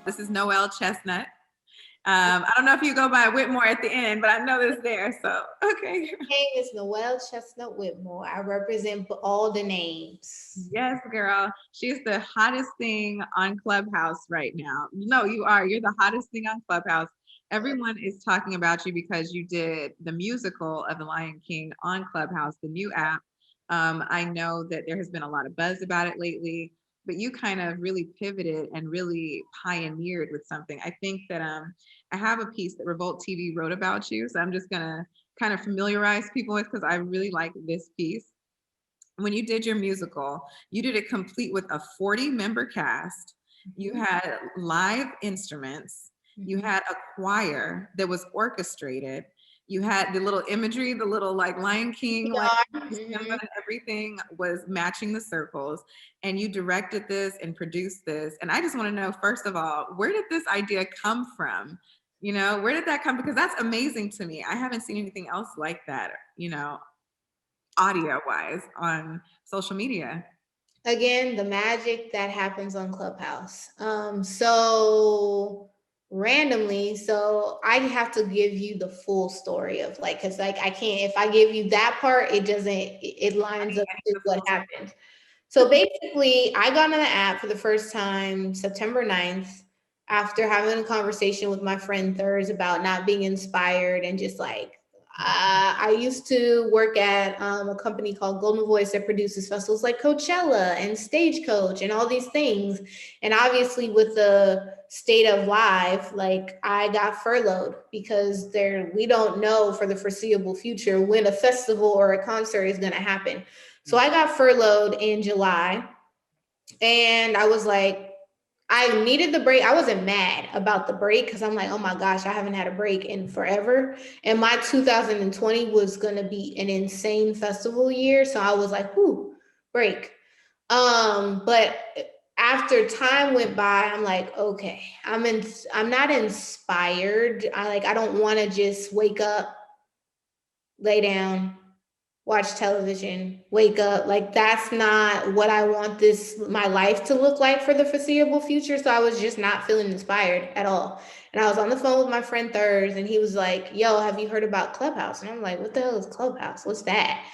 This is Noelle Chesnut. I don't know if you go by Whitmore at the end, but I know it's there. So, okay. My name is Noelle Chesnut Whitmore. I represent all the names. Yes, girl. She's the hottest thing on Clubhouse right now. No, you are. You're the hottest thing on Clubhouse. Everyone is talking about you because you did the musical of The Lion King on Clubhouse, the new app. I know that there has been a lot of buzz about it lately, but you kind of really pivoted and really pioneered with something. I think that I have a piece that Revolt TV wrote about you, so I'm just gonna kind of familiarize people with because I really like this piece. When you did your musical, you did it complete with a 40-member cast. You had live instruments. You had a choir that was orchestrated. You had the little imagery, the little like Lion King, like Simba and everything was matching the circles. And you directed this and produced this. And I just want to know, first of all, where did this idea come from? Where did that come? Because that's amazing to me. I haven't seen anything else like that, audio wise on social media. Again, the magic that happens on Clubhouse. So randomly, so I have to give you the full story of like, cause like I can't, if I give you that part, it doesn't, it lines up with what happened. So basically, I got on the app for the first time September 9th after having a conversation with my friend Thurs about not being inspired and just like, I used to work at a company called Golden Voice that produces festivals like Coachella and Stagecoach and all these things. And obviously, with the state of live, like I got furloughed because we don't know for the foreseeable future when a festival or a concert is going to happen. So I got furloughed in July, and I was like, I needed the break. I wasn't mad about the break because I'm like, oh my gosh, I haven't had a break in forever. And my 2020 was going to be an insane festival year. So I was like, whoo, break. But after time went by, I'm like, okay, I'm not inspired. I don't want to just wake up, lay down, watch television, wake up. Like that's not what I want my life to look like for the foreseeable future. So I was just not feeling inspired at all. And I was on the phone with my friend Thurs, and he was like, yo, have you heard about Clubhouse? And I'm like, what the hell is Clubhouse? What's that?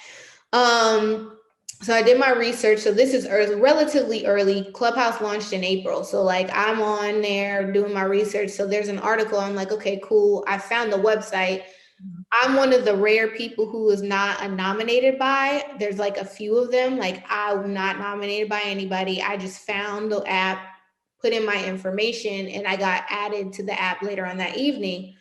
So I did my research. So this is relatively early. Clubhouse launched in April. So like I'm on there doing my research. So there's an article. I'm like, okay, cool. I found the website. I'm one of the rare people who is not nominated by. There's like a few of them. Like I'm not nominated by anybody. I just found the app, put in my information, and I got added to the app later on that evening.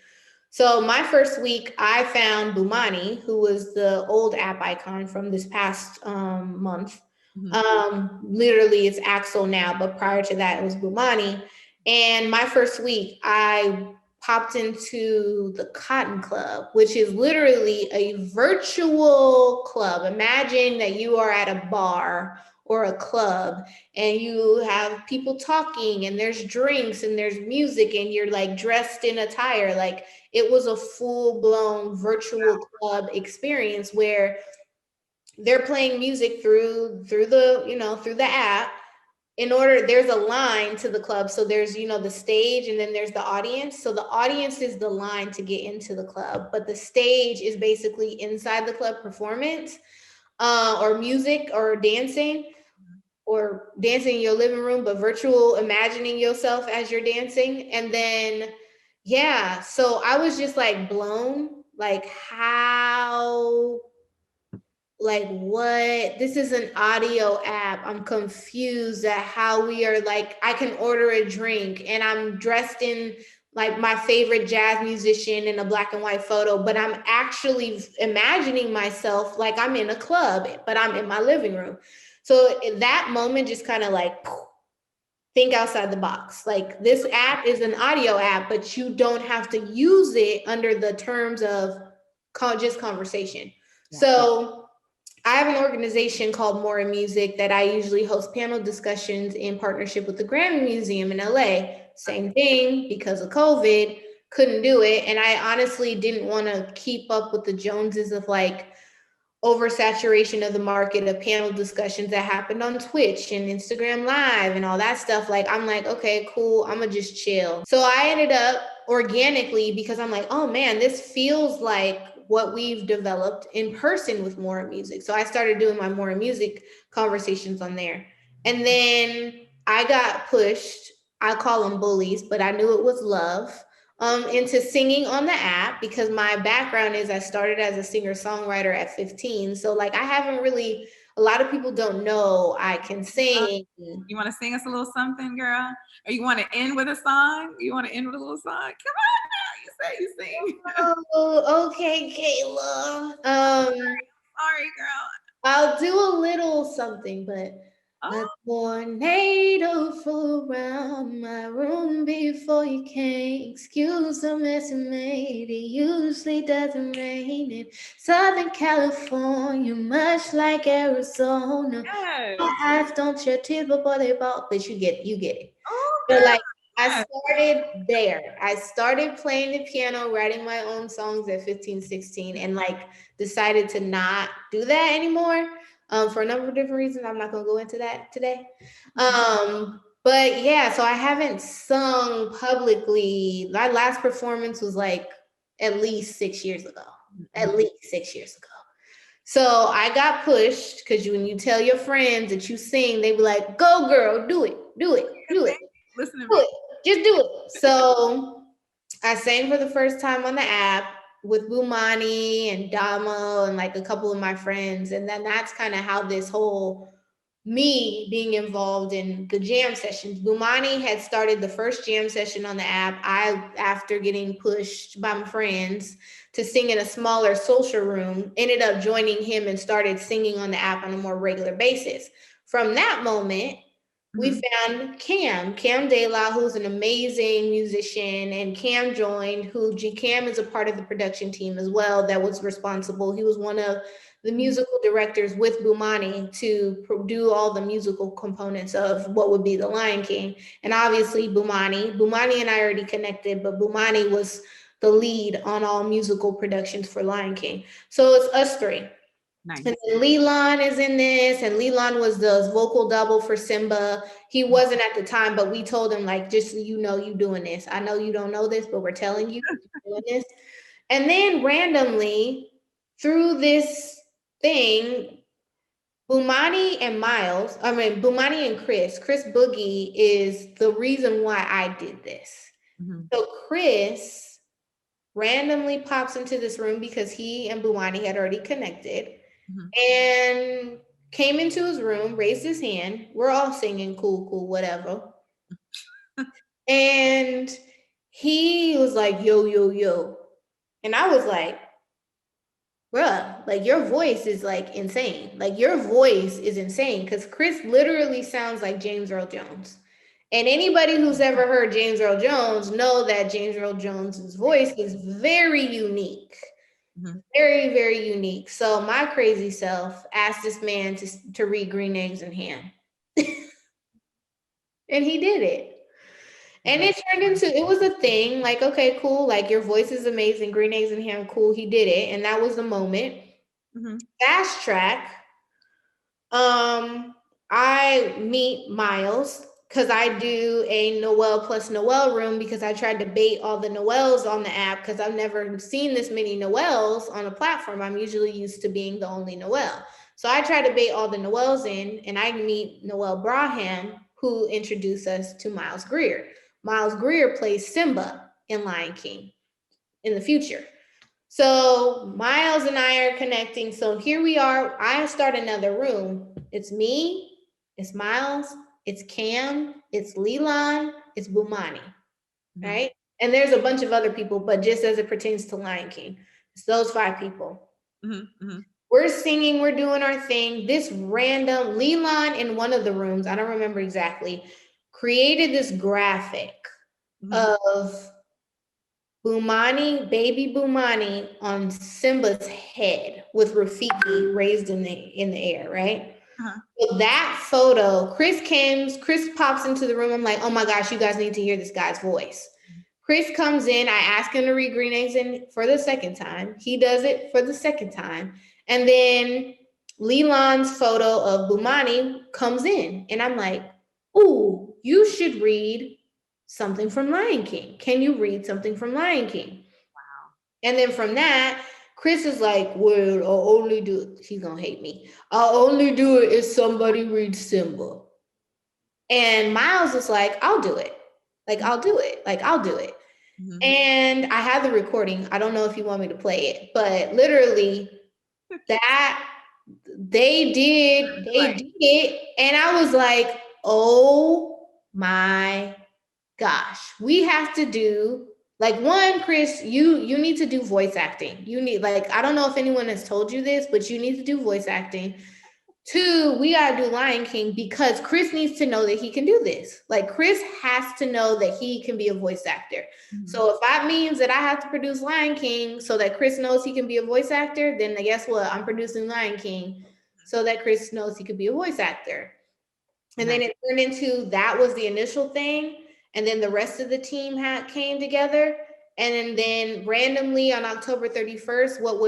So my first week, I found Bumani, who was the old app icon from this past month. Literally, it's Axel now, but prior to that, it was Bumani. And my first week, I popped into the Cotton Club, which is literally a virtual club. Imagine that you are at a bar or a club and you have people talking and there's drinks and there's music and you're like dressed in attire. Like it was a full-blown virtual club experience where they're playing music through the app. There's a line to the club. So there's, the stage and then there's the audience. So the audience is the line to get into the club, but the stage is basically inside the club performance, or music or dancing in your living room, but virtual, imagining yourself as you're dancing. And then, yeah, so I was just like blown, like how, like what, this is an audio app. I'm confused at how we are like, I can order a drink and I'm dressed in like my favorite jazz musician in a black and white photo, but I'm actually imagining myself like I'm in a club, but I'm in my living room. So that moment just kind of like, think outside the box. Like this app is an audio app, but you don't have to use it under the terms of just conversation. Yeah. So I have an organization called More in Music that I usually host panel discussions in partnership with the Grammy Museum in LA. Same thing, because of COVID, couldn't do it. And I honestly didn't want to keep up with the Joneses of like, oversaturation of the market of panel discussions that happened on Twitch and Instagram Live and all that stuff. Like, I'm like, okay, cool. I'm gonna just chill. So I ended up organically, because I'm like, oh man, this feels like what we've developed in person with More Music. So I started doing my More Music conversations on there. And then I got pushed. I call them bullies, but I knew it was love, into singing on the app, because my background is I started as a singer-songwriter at 15. So like I haven't really, a lot of people don't know I can sing. You want to sing us a little something, girl? Or you want to end with a song? You want to end with a little song? Come on now. You say you sing. Oh, okay, Kayla. Sorry, girl. I'll do a little something, but a tornado flew around my room before you came. Excuse the mess it made. It usually doesn't rain in Southern California, much like Arizona. Yes. My eyes don't shed tears before they fall, but you get it. Oh, So girl. like I started there. I started playing the piano, writing my own songs at 15, 16, and like decided to not do that anymore. For a number of different reasons. I'm not gonna go into that today. But yeah, so I haven't sung publicly. My last performance was like at least 6 years ago. At least 6 years ago. So I got pushed, because when you tell your friends that you sing, they be like, go girl, do it, do it, do it. Listen to Do me. it. Just do it. So I sang for the first time on the app with Bumani and Damo and like a couple of my friends. And then that's kind of how this whole me being involved in the jam sessions. Bumani had started the first jam session on the app. After getting pushed by my friends to sing in a smaller social room, ended up joining him and started singing on the app on a more regular basis. From that moment, we found Cam De La, who's an amazing musician, and Cam joined, Cam is a part of the production team as well that was responsible. He was one of the musical directors with Bumani to do all the musical components of what would be The Lion King. And obviously Bumani and I already connected, but Bumani was the lead on all musical productions for Lion King. So it's us three. Nice. And then Leland is in this, and Leland was the vocal double for Simba. He wasn't at the time, but we told him, like, just so you know, you doing this. I know you don't know this, but we're telling you you're doing this. And then randomly, through this thing, Bumani and Chris Boogie is the reason why I did this. So Chris randomly pops into this room because he and Bumani had already connected, and came into his room, raised his hand. We're all singing cool, whatever. And he was like, yo, yo, yo. And I was like, bruh, like your voice is like insane. Like your voice is insane, because Chris literally sounds like James Earl Jones. And anybody who's ever heard James Earl Jones know that James Earl Jones's voice is very unique. Very, very unique. So my crazy self asked this man to read Green Eggs and Ham. And he did it. And it turned into, it was a thing, like, okay, cool, like your voice is amazing, Green Eggs and Ham, cool, he did it. And that was the moment. Fast track. I meet Miles, because I do a Noelle plus Noelle room, because I tried to bait all the Noelles on the app, because I've never seen this many Noelles on a platform. I'm usually used to being the only Noelle. So I tried to bait all the Noelles in, and I meet Noelle Braham, who introduced us to Miles Greer. Miles Greer plays Simba in Lion King in the future. So Miles and I are connecting. So here we are. I start another room. It's me, it's Miles, it's Cam, it's Leland, it's Bumani, right? And there's a bunch of other people, but just as it pertains to Lion King, it's those 5 people. We're singing, we're doing our thing. This random Leland in one of the rooms, I don't remember exactly, created this graphic of baby Bumani on Simba's head with Rafiki raised in the air, right? So that photo, Chris pops into the room. I'm like, oh my gosh, you guys need to hear this guy's voice. Chris comes in, I ask him to read Green Eggs for the second time. He does it for the second time. And then Leland's photo of Bumani comes in, and I'm like, ooh, you should read something from Lion King. Can you read something from Lion King? Wow. And then from that, Chris is like, well, I'll only do it. He's gonna hate me. I'll only do it if somebody reads Simba. And Miles is like, I'll do it. Like, I'll do it. Like, I'll do it. Mm-hmm. And I have the recording. I don't know if you want me to play it, but literally that they did it. And I was like, oh my gosh, we have to do like one, Chris, you need to do voice acting. You need, like, I don't know if anyone has told you this, but you need to do voice acting. Two, we gotta do Lion King because Chris needs to know that he can do this. Like, Chris has to know that he can be a voice actor. Mm-hmm. So if that means that I have to produce Lion King so that Chris knows he can be a voice actor, then guess what? I'm producing Lion King so that Chris knows he could be a voice actor. And then it turned into, that was the initial thing. And then the rest of the team came together. And then randomly on October 31st, what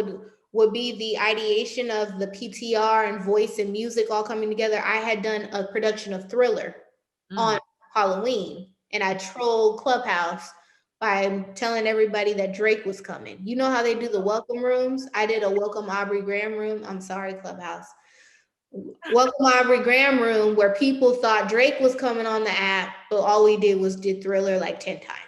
would be the ideation of the PTR and voice and music all coming together, I had done a production of Thriller on Halloween. And I trolled Clubhouse by telling everybody that Drake was coming. You know how they do the welcome rooms? I did a welcome Aubrey Graham room. I'm sorry, Clubhouse. Welcome Aubrey Graham room where people thought Drake was coming on the app, but all we did was did Thriller like 10 times.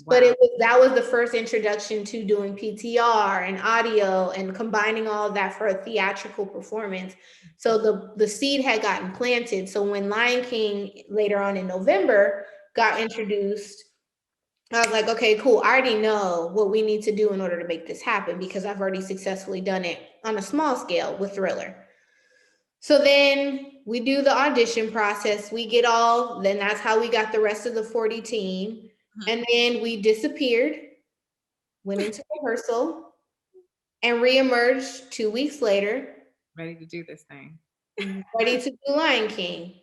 Wow. But that was the first introduction to doing PTR and audio and combining all of that for a theatrical performance. So the seed had gotten planted. So when Lion King later on in November got introduced, I was like, okay, cool. I already know what we need to do in order to make this happen because I've already successfully done it on a small scale with Thriller. So then we do the audition process. Then that's how we got the rest of the 40 team. Mm-hmm. And then we disappeared, went into rehearsal, and reemerged 2 weeks later. Ready to do this thing. Ready to do Lion King.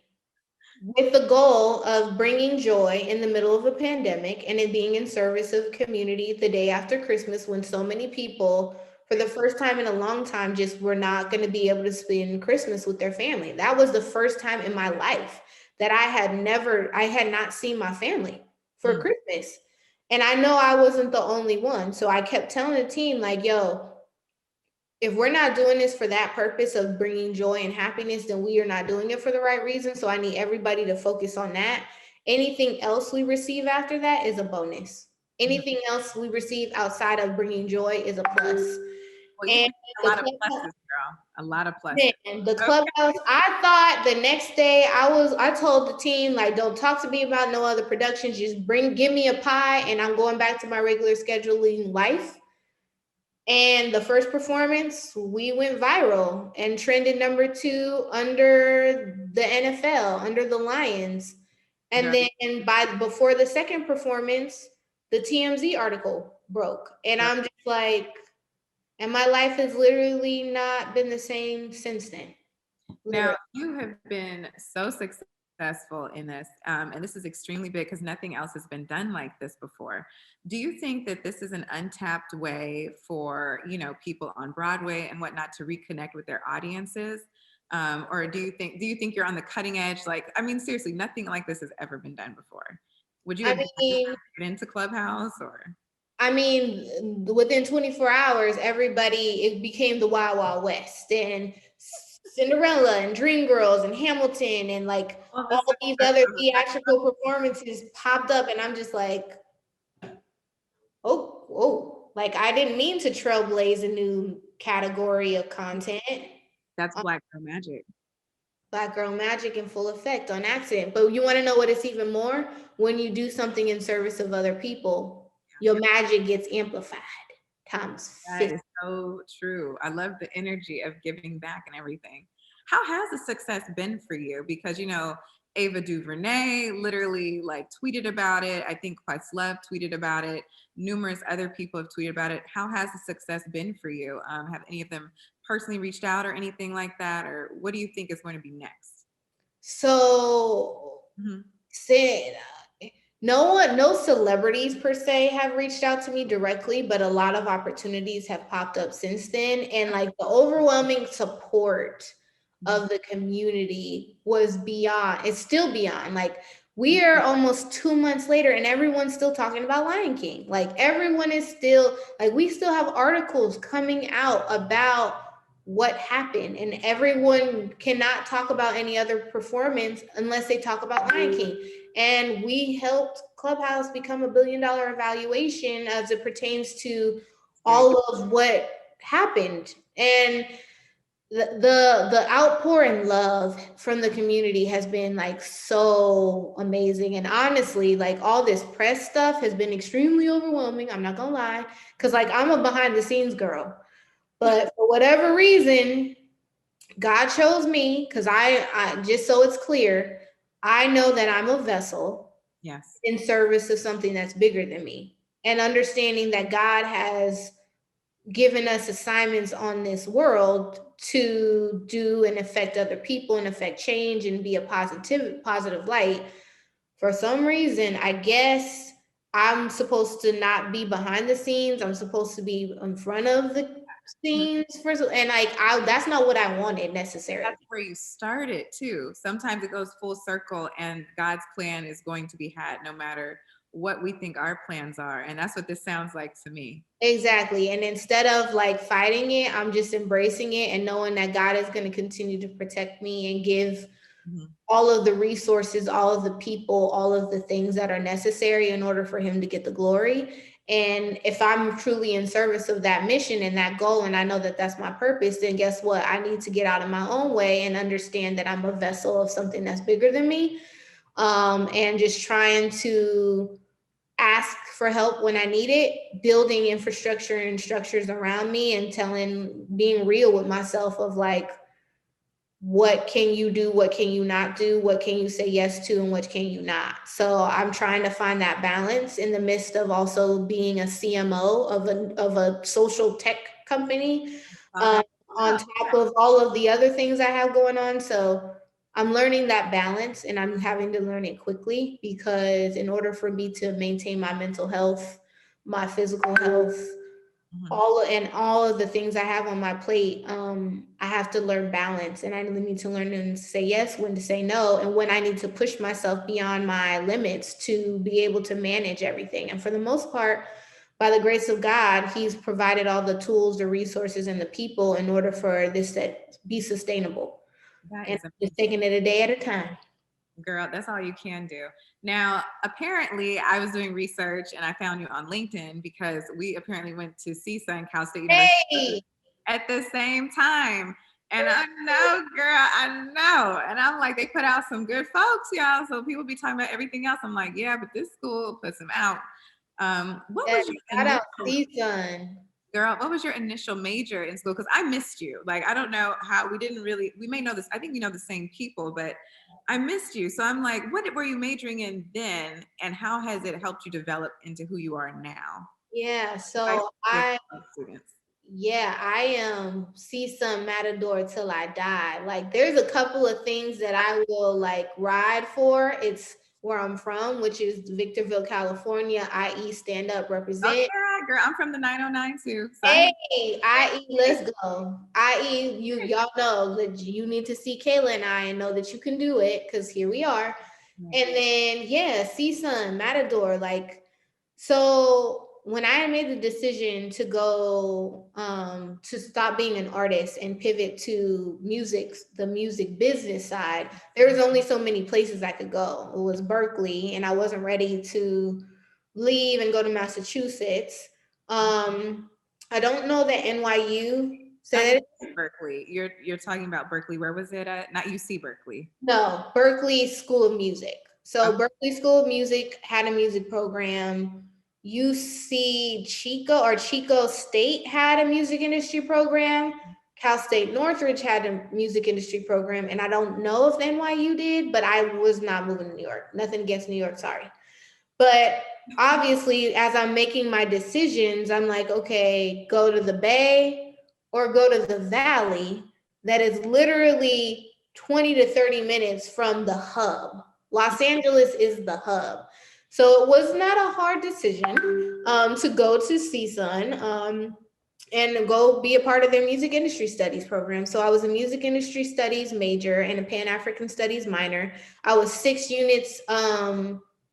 With the goal of bringing joy in the middle of a pandemic and it being in service of community the day after Christmas when so many people, for the first time in a long time, just were not going to be able to spend Christmas with their family. That was the first time in my life that I had not seen my family for Christmas. And I know I wasn't the only one. So I kept telling the team, like, yo, if we're not doing this for that purpose of bringing joy and happiness, then we are not doing it for the right reason. So I need everybody to focus on that. Anything else we receive after that is a bonus. Anything else we receive outside of bringing joy is a plus. Well, and a lot of pluses, girl. A lot of pluses. Man, the Clubhouse, I thought the next day I told the team, like, don't talk to me about no other productions. Just give me a pie and I'm going back to my regular scheduling life. And the first performance, we went viral and trended #2 under the NFL, under the Lions. And then before the second performance, the TMZ article broke. And I'm just like, and my life has literally not been the same since then. Now, you have been so successful in this, and this is extremely big because nothing else has been done like this before. Do you think that this is an untapped way for, people on Broadway and whatnot to reconnect with their audiences? Or do you think you're on the cutting edge? Like, I mean, seriously, nothing like this has ever been done before. Would you have get into Clubhouse or? I mean, within 24 hours, it became the Wild Wild West, and Cinderella and Dreamgirls and Hamilton and like all these other theatrical performances popped up, and I'm just like, oh, whoa. Like, I didn't mean to trailblaze a new category of content. That's Black Girl Magic. Black Girl Magic in full effect on accident. But you want to know what it's even more? When you do something in service of other people, your magic gets amplified times 50. That is so true. I love the energy of giving back and everything. How has the success been for you? Because, Ava DuVernay literally tweeted about it. I think Questlove tweeted about it. Numerous other people have tweeted about it. How has the success been for you? Have any of them personally reached out or anything like that? Or what do you think is going to be next? So, No celebrities per se have reached out to me directly, but a lot of opportunities have popped up since then. And like the overwhelming support of the community was beyond, it's still beyond. Like we are almost 2 months later and everyone's still talking about Lion King. Like everyone is still, like we still have articles coming out about what happened, and everyone cannot talk about any other performance unless they talk about Lion King. And we helped Clubhouse become $1 billion evaluation as it pertains to all of what happened. And the outpour in love from the community has been like so amazing. And honestly, like all this press stuff has been extremely overwhelming. I'm not gonna lie, because like I'm a behind the scenes girl, but for whatever reason, God chose me because I just so it's clear, I know that I'm a vessel, Yes. in service of something that's bigger than me. And understanding that God has given us assignments on this world to do and affect other people and affect change and be a positive light. For some reason, I guess I'm supposed to not be behind the scenes. I'm supposed to be in front of the scenes first, and like that's not what I wanted necessarily. That's where you started too. Sometimes it goes full circle and God's plan is going to be had no matter what we think our plans are. And that's what this sounds like to me. Exactly. And instead of like fighting it, I'm just embracing it and knowing that God is going to continue to protect me and give all of the resources, all of the people, all of the things that are necessary in order for him to get the glory. And if I'm truly in service of that mission and that goal, and I know that that's my purpose, then guess what? I need to get out of my own way and understand that I'm a vessel of something that's bigger than me. And just trying to ask for help when I need it, building infrastructure and structures around me, and being real with myself of like, what can you do? What can you not do? What can you say yes to and what can you not? So I'm trying to find that balance in the midst of also being a CMO of a social tech company, on top of all of the other things I have going on. So I'm learning that balance and I'm having to learn it quickly because in order for me to maintain my mental health, my physical health, all of the things I have on my plate, I have to learn balance, and I really need to learn when to say yes, when to say no, and when I need to push myself beyond my limits to be able to manage everything. And for the most part, by the grace of God, He's provided all the tools, the resources, and the people in order for this to be sustainable. And just taking it a day at a time. Girl, that's all you can do. Now, apparently, I was doing research and I found you on LinkedIn because we apparently went to CISA and Cal State University at the same time. And I know, girl, I know. And I'm like, they put out some good folks, y'all. So people be talking about everything else. I'm like, yeah, but this school puts them out. What was your initial, girl, what was your initial major in school? Because I missed you. Like, I don't know how we may know this. I think we know the same people, but I missed you. So I'm like, what were you majoring in then? And how has it helped you develop into who you are now? Yeah, so I see some matador till I die. Like there's a couple of things that I will like ride for. It's where I'm from, which is Victorville, California, i.e. stand up, represent. Oh, yeah, girl, I'm from the 909 too. So hey, i.e. let's go. i.e. y'all know that you need to see Kayla and I and know that you can do it because here we are. And then CSUN, Matador, like, so when I made the decision to go to stop being an artist and pivot to music, the music business side, there was only so many places I could go. It was Berkeley, and I wasn't ready to leave and go to Massachusetts. I don't know that NYU said Berkeley. You're talking about Berkeley. Where was it at? Not UC Berkeley. No, Berkeley School of Music. So Berkeley School of Music had a music program. UC Chico State had a music industry program. Cal State Northridge had a music industry program. And I don't know if NYU did, but I was not moving to New York. Nothing against New York, sorry. But obviously, as I'm making my decisions, I'm like, okay, go to the Bay or go to the Valley. That is literally 20 to 30 minutes from the hub. Los Angeles is the hub. So it was not a hard decision to go to CSUN and go be a part of their music industry studies program. So I was a music industry studies major and a Pan-African studies minor. I was 6 units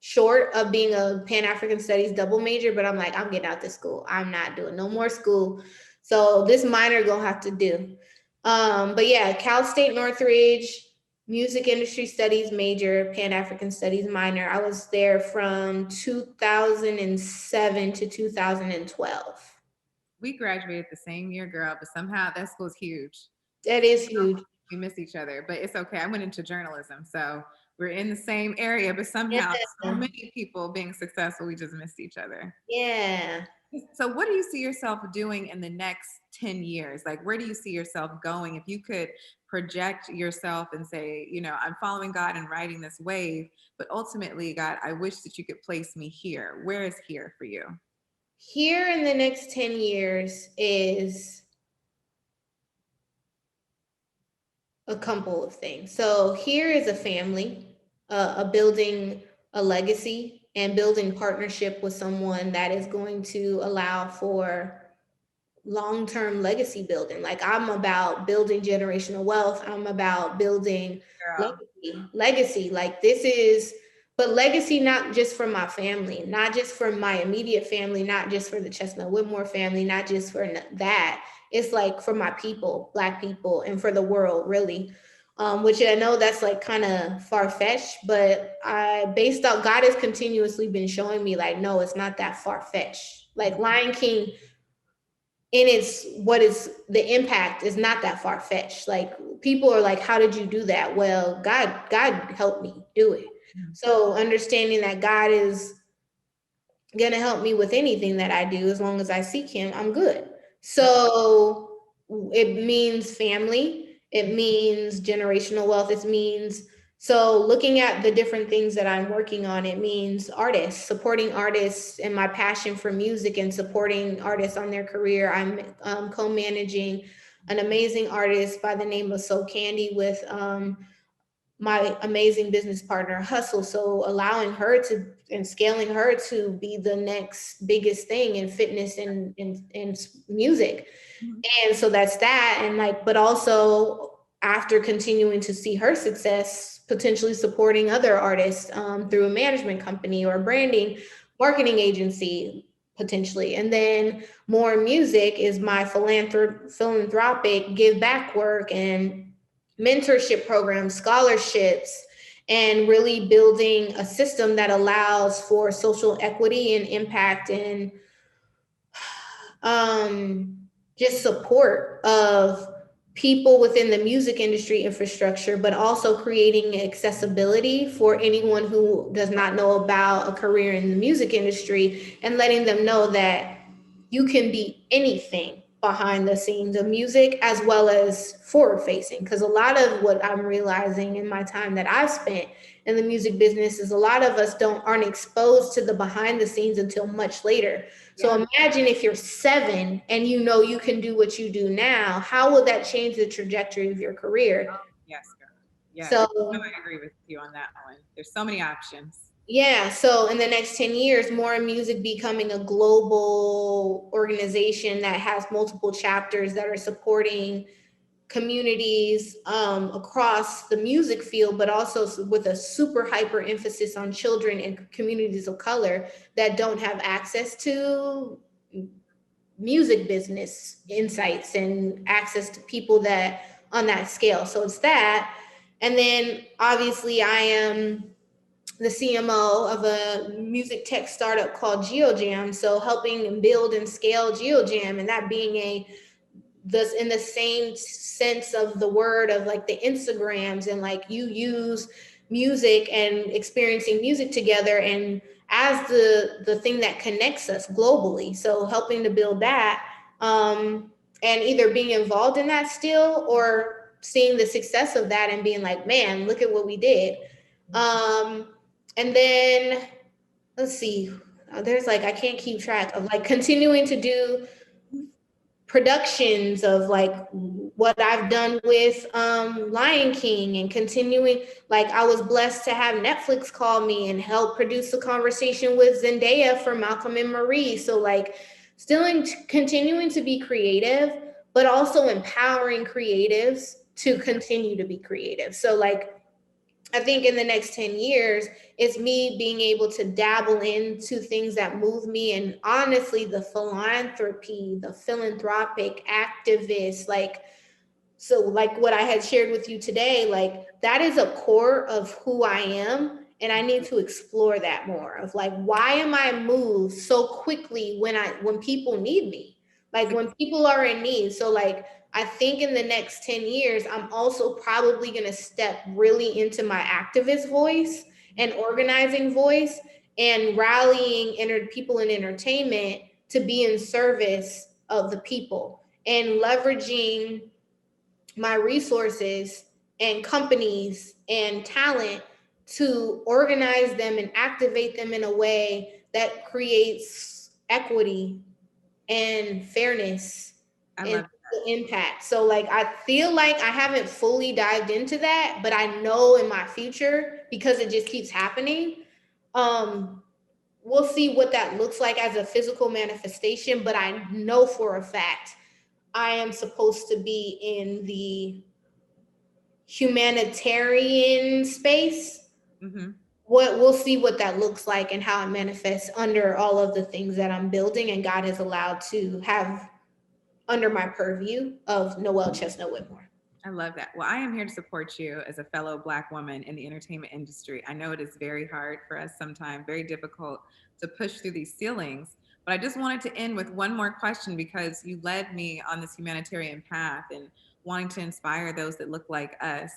short of being a Pan-African studies double major, but I'm like, I'm getting out this school. I'm not doing no more school. So this minor gonna have to do. But yeah, Cal State Northridge, music industry studies major, Pan-African studies minor. I was there from 2007 to 2012. We graduated the same year, girl, but somehow that school's huge. That is huge. We miss each other, but it's okay. I went into journalism, so we're in the same area, but somehow so Yeah. many people being successful, we just missed each other. Yeah. So what do you see yourself doing in the next 10 years? Like, where do you see yourself going? If you could project yourself and say, you know, I'm following God and riding this wave, but ultimately, God, I wish that you could place me here. Where is here for you? Here in the next 10 years is a couple of things. So here is a family, a building a legacy and building partnership with someone that is going to allow for long-term legacy building. Like I'm about building generational wealth. I'm about building Girl. legacy. Like this is, but legacy not just for my family, not just for my immediate family, not just for the Chesnut-Whitmore family, not just for that. It's like for my people, Black people, and for the world, really. Which I know that's like kind of far-fetched, but based on God has continuously been showing me like, no, it's not that far-fetched. Like Lion King and it's what is the impact is not that far-fetched. Like people are like, how did you do that? Well, God helped me do it. So understanding that God is gonna help me with anything that I do as long as I seek him, I'm good. So it means family, it means generational wealth, it means so looking at the different things that I'm working on, it means artists, supporting artists and my passion for music and supporting artists on their career. I'm co-managing an amazing artist by the name of So Candy with my amazing business partner Hustle. So allowing her to and scaling her to be the next biggest thing in fitness and music. And so that's that. And like, but also after continuing to see her success, potentially supporting other artists through a management company or a branding marketing agency potentially. And then more music is my philanthropic give back work and mentorship programs, scholarships, and really building a system that allows for social equity and impact and just support of people within the music industry infrastructure, but also creating accessibility for anyone who does not know about a career in the music industry and letting them know that you can be anything behind the scenes of music as well as forward facing. Because a lot of what I'm realizing in my time that I've spent in the music business is a lot of us aren't exposed to the behind the scenes until much later. So imagine if you're 7 and you know you can do what you do now, how will that change the trajectory of your career? Oh, yes, girl. Yes. So I agree with you on that one. There's so many options. yeah, so in the next 10 years, more music becoming a global organization that has multiple chapters that are supporting communities across the music field, but also with a super hyper emphasis on children and communities of color that don't have access to music business insights and access to people that on that scale. So it's that. And then obviously I am the CMO of a music tech startup called GeoJam. So helping build and scale GeoJam, and that being this in the same sense of the word of like the Instagrams and like you use music and experiencing music together and as the thing that connects us globally. So helping to build that and either being involved in that still or seeing the success of that and being like, man, look at what we did. And then let's see, there's like, I can't keep track of like continuing to do productions of like what I've done with Lion King, and continuing, like I was blessed to have Netflix call me and help produce a conversation with Zendaya for Malcolm and Marie. So like continuing to be creative, but also empowering creatives to continue to be creative. So like I think in the next 10 years, it's me being able to dabble into things that move me. And honestly, the philanthropy, the philanthropic activist, like, so like what I had shared with you today, like that is a core of who I am. And I need to explore that more of like, why am I moved so quickly when people need me? Like when people are in need. So like, I think in the next 10 years, I'm also probably going to step really into my activist voice and organizing voice and rallying people in entertainment to be in service of the people and leveraging my resources and companies and talent to organize them and activate them in a way that creates equity and fairness and impact. So like I feel like I haven't fully dived into that, but I know in my future, because it just keeps happening, we'll see what that looks like as a physical manifestation. But I know for a fact I am supposed to be in the humanitarian space. What we'll see what that looks like and how it manifests under all of the things that I'm building and God has allowed to have under my purview of Noelle Chesnut Whitmore. I love that. Well, I am here to support you as a fellow Black woman in the entertainment industry. I know it is very hard for us sometimes, very difficult to push through these ceilings. But I just wanted to end with one more question, because you led me on this humanitarian path and wanting to inspire those that look like us.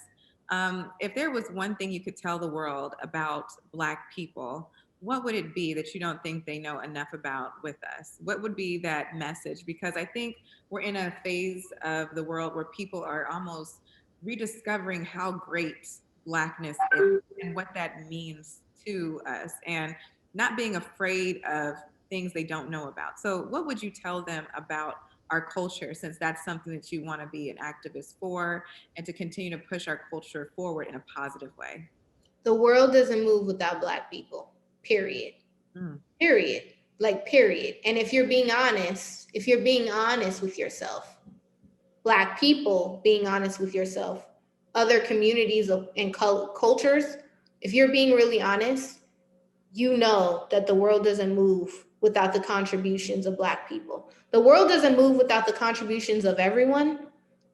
If there was one thing you could tell the world about Black people, what would it be that you don't think they know enough about with us? What would be that message? Because I think we're in a phase of the world where people are almost rediscovering how great Blackness is and what that means to us, and not being afraid of things they don't know about. So, what would you tell them about our culture, since that's something that you want to be an activist for and to continue to push our culture forward in a positive way? The world doesn't move without Black people, period. Period. Like, period. And if you're being honest with yourself, Black people being honest with yourself, other communities and cultures, if you're being really honest, you know that the world doesn't move without the contributions of Black people. The world doesn't move without the contributions of everyone.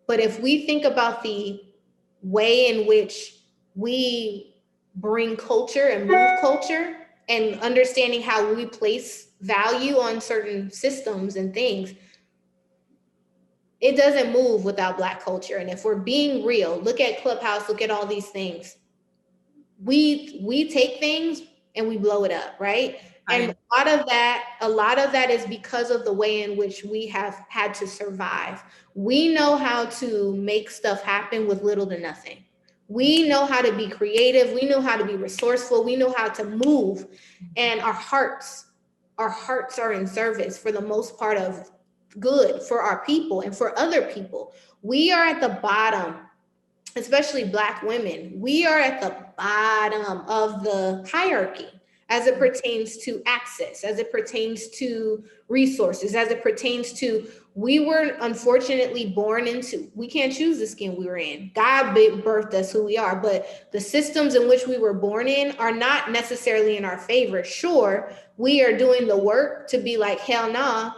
But if we think about the way in which we bring culture and move culture, and understanding how we place value on certain systems and things, it doesn't move without Black culture. And if we're being real, look at Clubhouse, look at all these things. We take things and we blow it up, right? And a lot of that is because of the way in which we have had to survive. We know how to make stuff happen with little to nothing. We know how to be creative. We know how to be resourceful. We know how to move. And our hearts are in service for the most part of good for our people and for other people. We are at the bottom, especially Black women. We are at the bottom of the hierarchy as it pertains to access, as it pertains to resources, as it pertains to, we were unfortunately born into, we can't choose the skin we were in. God birthed us who we are, but the systems in which we were born in are not necessarily in our favor. Sure, we are doing the work to be like, hell nah,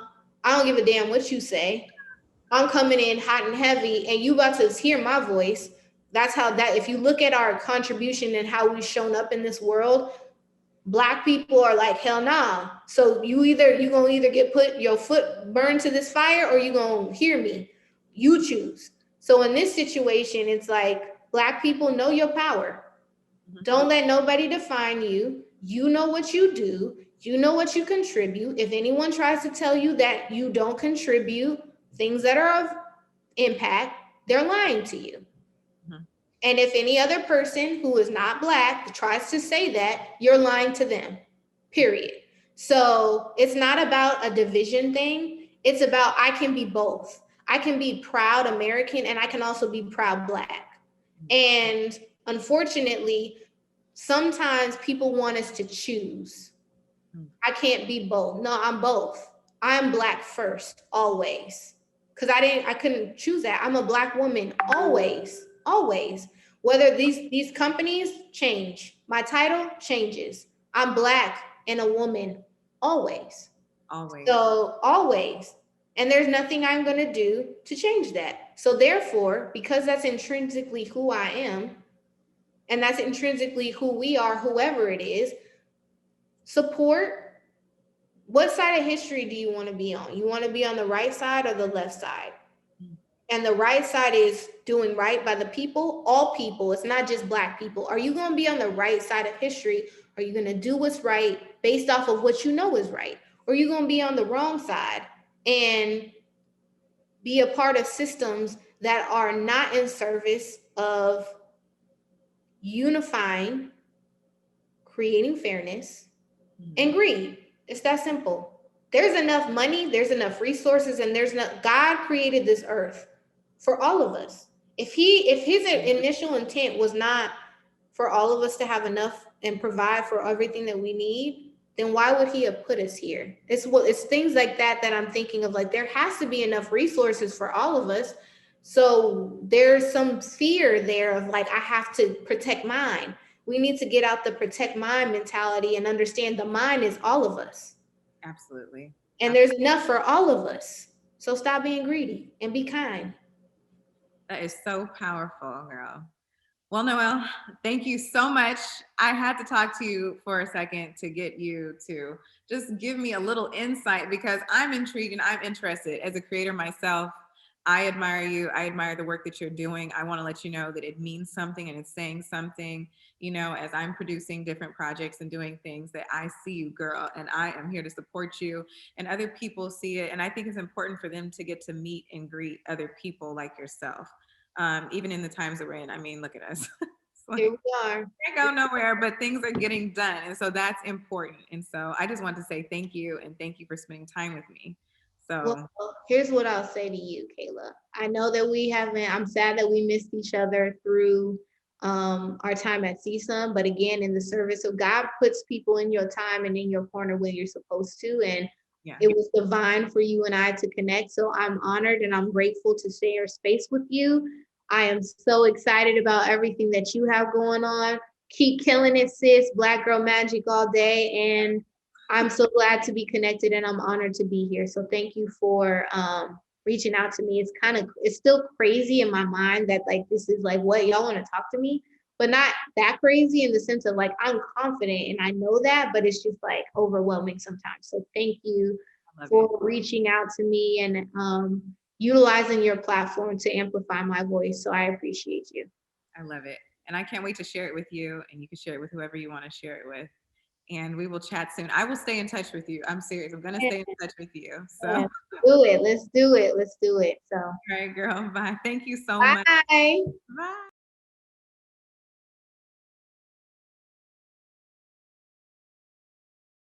I don't give a damn what you say. I'm coming in hot and heavy, and you about to hear my voice. That's how that, if you look at our contribution and how we've shown up in this world, Black people are like, hell nah. So you gonna either get put your foot burned to this fire, or you gonna hear me. You choose. So in this situation, it's like, Black people, know your power. Don't let nobody define you. You know what you do. You know what you contribute. If anyone tries to tell you that you don't contribute things that are of impact, they're lying to you. And if any other person who is not Black tries to say that, you're lying to them, period. So it's not about a division thing. It's about, I can be both. I can be proud American and I can also be proud Black. And unfortunately, sometimes people want us to choose. I can't be both. No, I'm both. I'm Black first, always. Because I couldn't choose that. I'm a Black woman, always, always. Whether these companies change, my title changes. I'm Black and a woman, always. Always. So always. And there's nothing I'm going to do to change that. So therefore, because that's intrinsically who I am, and that's intrinsically who we are, whoever it is, support. What side of history do you want to be on? You want to be on the right side or the left side? And the right side is doing right by the people, all people. It's not just Black people. Are you going to be on the right side of history? Are you going to do what's right based off of what you know is right? Or are you going to be on the wrong side and be a part of systems that are not in service of unifying, creating fairness, and greed? It's that simple. There's enough money, there's enough resources, and there's not. God created this earth for all of us. If his initial intent was not for all of us to have enough and provide for everything that we need, then why would he have put us here? It's things like that that I'm thinking of. Like, there has to be enough resources for all of us. So there's some fear there of like, I have to protect mine. We need to get out the protect mine mentality and understand the mind is all of us. Absolutely. And there's enough for all of us. So stop being greedy and be kind. That is so powerful, girl. Well, Noelle, thank you so much. I had to talk to you for a second to get you to just give me a little insight, because I'm intrigued and I'm interested. As a creator myself, I admire you. I admire the work that you're doing. I want to let you know that it means something and it's saying something, as I'm producing different projects and doing things, that I see you, girl, and I am here to support you, and other people see it. And I think it's important for them to get to meet and greet other people like yourself. Even in the times that we're in. I mean, look at us. Like, Here we are. can't go nowhere, but things are getting done. And so that's important. And so I just want to say thank you, and thank you for spending time with me. So Well, here's what I'll say to you, Kayla. I know that I'm sad that we missed each other through our time at CSUN, but again, in the service of God puts people in your time and in your corner when you're supposed to. And yeah, it was divine for you and I to connect. So I'm honored and I'm grateful to share space with you. I am so excited about everything that you have going on. Keep killing it, sis. Black girl magic all day. And I'm so glad to be connected, and I'm honored to be here. So thank you for reaching out to me. It's still crazy in my mind that like, this is like, what, y'all want to talk to me? But not that crazy in the sense of like, I'm confident and I know that, but it's just like overwhelming sometimes. So thank you for reaching out to me and utilizing your platform to amplify my voice. So I appreciate you. I love it. And I can't wait to share it with you, and you can share it with whoever you want to share it with. And we will chat soon. I will stay in touch with you. I'm serious. I'm going to stay in touch with you. So Yeah. Do it. Let's do it. Let's do it. So all right, girl. Bye. Thank you so bye. much. Bye.